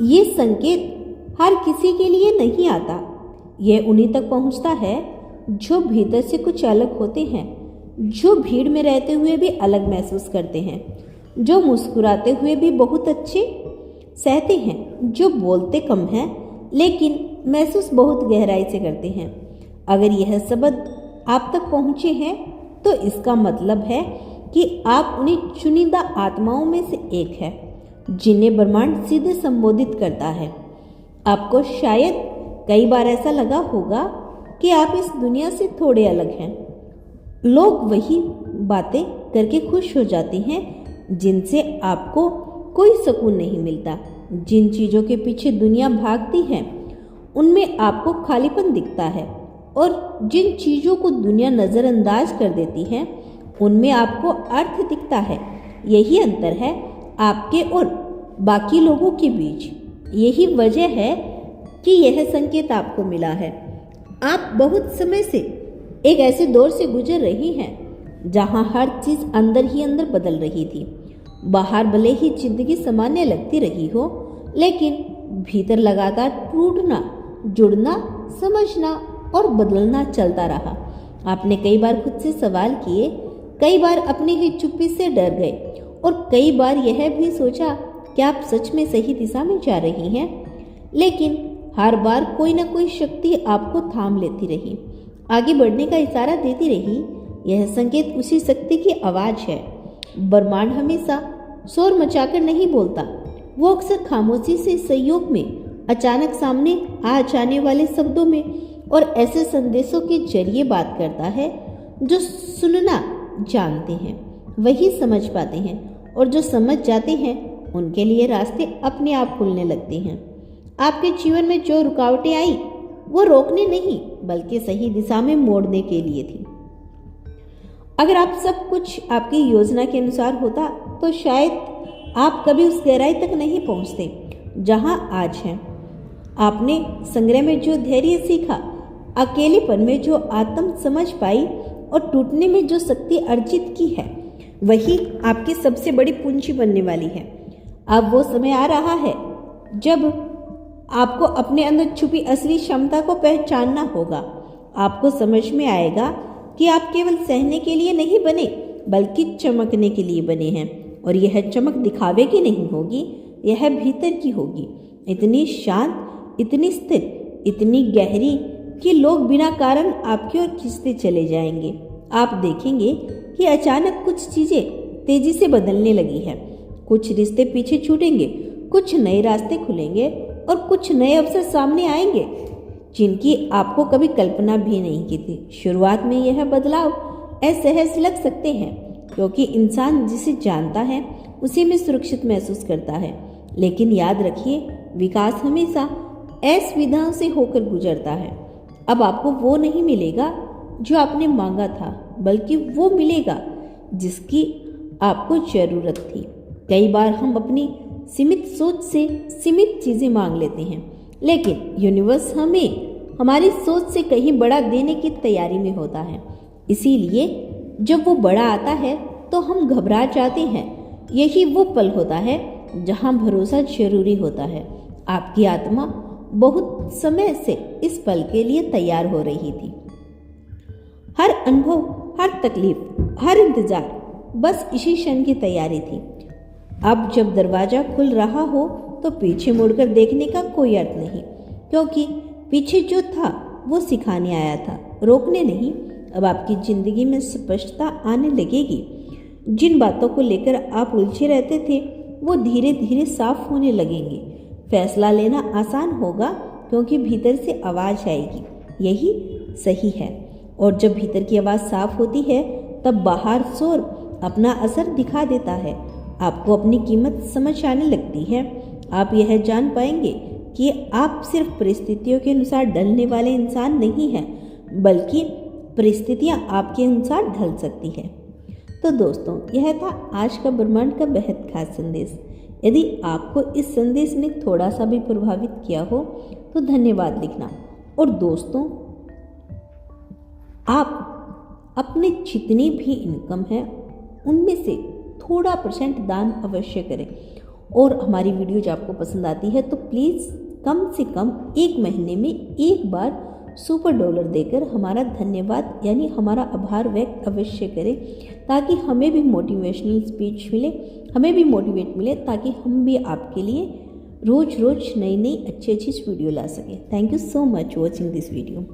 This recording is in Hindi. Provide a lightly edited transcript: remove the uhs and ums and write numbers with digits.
ये संकेत हर किसी के लिए नहीं आता। यह उन्हीं तक पहुंचता है जो भीतर से कुछ अलग होते हैं, जो भीड़ में रहते हुए भी अलग महसूस करते हैं, जो मुस्कुराते हुए भी बहुत अच्छे सहते हैं, जो बोलते कम हैं लेकिन महसूस बहुत गहराई से करते हैं। अगर यह शब्द आप तक पहुँचे हैं तो इसका मतलब है कि आप उन्हीं चुनिंदा आत्माओं में से एक है जिन्हें ब्रह्मांड सीधे संबोधित करता है। आपको शायद कई बार ऐसा लगा होगा कि आप इस दुनिया से थोड़े अलग हैं। लोग वही बातें करके खुश हो जाते हैं जिनसे आपको कोई सुकून नहीं मिलता। जिन चीज़ों के पीछे दुनिया भागती है उनमें आपको खालीपन दिखता है, और जिन चीज़ों को दुनिया नज़रअंदाज कर देती है उनमें आपको अर्थ दिखता है। यही अंतर है आपके और बाकी लोगों के बीच। यही वजह है कि यह संकेत आपको मिला है। आप बहुत समय से एक ऐसे दौर से गुजर रही हैं जहां हर चीज़ अंदर ही अंदर बदल रही थी। बाहर भले ही जिंदगी सामान्य लगती रही हो, लेकिन भीतर लगातार टूटना, जुड़ना, समझना और बदलना चलता रहा। आपने कई बार खुद से सवाल किए, कई बार अपनी ही चुप्पी से डर गए, और कई बार यह भी सोचा कि आप सच में सही दिशा में जा रही हैं। लेकिन हर बार कोई ना कोई शक्ति आपको थाम लेती रही, आगे बढ़ने का इशारा देती रही। यह संकेत उसी शक्ति की आवाज़ है। ब्रह्मांड हमेशा शोर मचाकर नहीं बोलता, वो अक्सर खामोशी से, सहयोग में, अचानक सामने आ जाने वाले शब्दों में और ऐसे संदेशों के जरिए बात करता है जो सुनना जानते हैं वही समझ पाते हैं, और जो समझ जाते हैं उनके लिए रास्ते अपने आप खुलने लगते हैं। आपके जीवन में जो रुकावटें आई वो रोकने नहीं बल्कि सही दिशा में मोड़ने के लिए थी। अगर आप सब कुछ आपकी योजना के अनुसार होता तो शायद आप कभी उस गहराई तक नहीं पहुंचते जहां आज हैं। आपने संग्रह में जो धैर्य सीखा, अकेलेपन में जो आत्म समझ पाई और टूटने में जो शक्ति अर्जित की है, वही आपकी सबसे बड़ी पूंजी बनने वाली है। अब वो समय आ रहा है जब आपको अपने अंदर छुपी असली क्षमता को पहचानना होगा। आपको समझ में आएगा कि आप केवल सहने के लिए नहीं बने बल्कि चमकने के लिए बने हैं, और यह चमक दिखावे की नहीं होगी, यह भीतर की होगी। इतनी शांत, इतनी स्थिर, इतनी गहरी कि लोग बिना कारण आपकी ओर खींचते चले जाएंगे। आप देखेंगे कि अचानक कुछ चीज़ें तेजी से बदलने लगी हैं। कुछ रिश्ते पीछे छूटेंगे, कुछ नए रास्ते खुलेंगे और कुछ नए अवसर सामने आएंगे जिनकी आपको कभी कल्पना भी नहीं की थी। शुरुआत में यह बदलाव असहज लग सकते हैं क्योंकि इंसान जिसे जानता है उसी में सुरक्षित महसूस करता है। लेकिन याद रखिए, विकास हमेशा असुविधाओं से होकर गुजरता है। अब आपको वो नहीं मिलेगा जो आपने मांगा था, बल्कि वो मिलेगा जिसकी आपको जरूरत थी। कई बार हम अपनी सीमित सोच से सीमित चीज़ें मांग लेते हैं, लेकिन यूनिवर्स हमें हमारी सोच से कहीं बड़ा देने की तैयारी में होता है। इसीलिए जब वो बड़ा आता है तो हम घबरा जाते हैं। यही वो पल होता है जहाँ भरोसा जरूरी होता है। आपकी आत्मा बहुत समय से इस पल के लिए तैयार हो रही थी। हर अनुभव, हर तकलीफ, हर इंतजार बस इसी क्षण की तैयारी थी। अब जब दरवाजा खुल रहा हो तो पीछे मुड़कर देखने का कोई अर्थ नहीं, क्योंकि पीछे जो था वो सिखाने आया था, रोकने नहीं। अब आपकी जिंदगी में स्पष्टता आने लगेगी। जिन बातों को लेकर आप उलझे रहते थे वो धीरे धीरे साफ होने लगेंगे। फैसला लेना आसान होगा क्योंकि भीतर से आवाज़ आएगी, यही सही है। और जब भीतर की आवाज़ साफ होती है तब बाहर शोर अपना असर दिखा देता है। आपको अपनी कीमत समझ आने लगती है। आप यह जान पाएंगे कि आप सिर्फ परिस्थितियों के अनुसार ढलने वाले इंसान नहीं हैं, बल्कि परिस्थितियां आपके अनुसार ढल सकती हैं। तो दोस्तों, यह था आज का ब्रह्मांड का बेहद खास संदेश। यदि आपको इस संदेश ने थोड़ा सा भी प्रभावित किया हो तो धन्यवाद लिखना। और दोस्तों, आप अपने जितनी भी इनकम है उनमें से थोड़ा % दान अवश्य करें। और हमारी वीडियोज आपको पसंद आती है तो प्लीज़ कम से कम 1 महीने में एक बार सुपर डॉलर देकर हमारा धन्यवाद यानी हमारा आभार व्यक्त अवश्य करें, ताकि हमें भी मोटिवेशनल स्पीच मिले, हमें भी मोटिवेट मिले, ताकि हम भी आपके लिए रोज़ रोज़ नई नई अच्छी अच्छी वीडियो ला सकें। Thank you so much watching this video.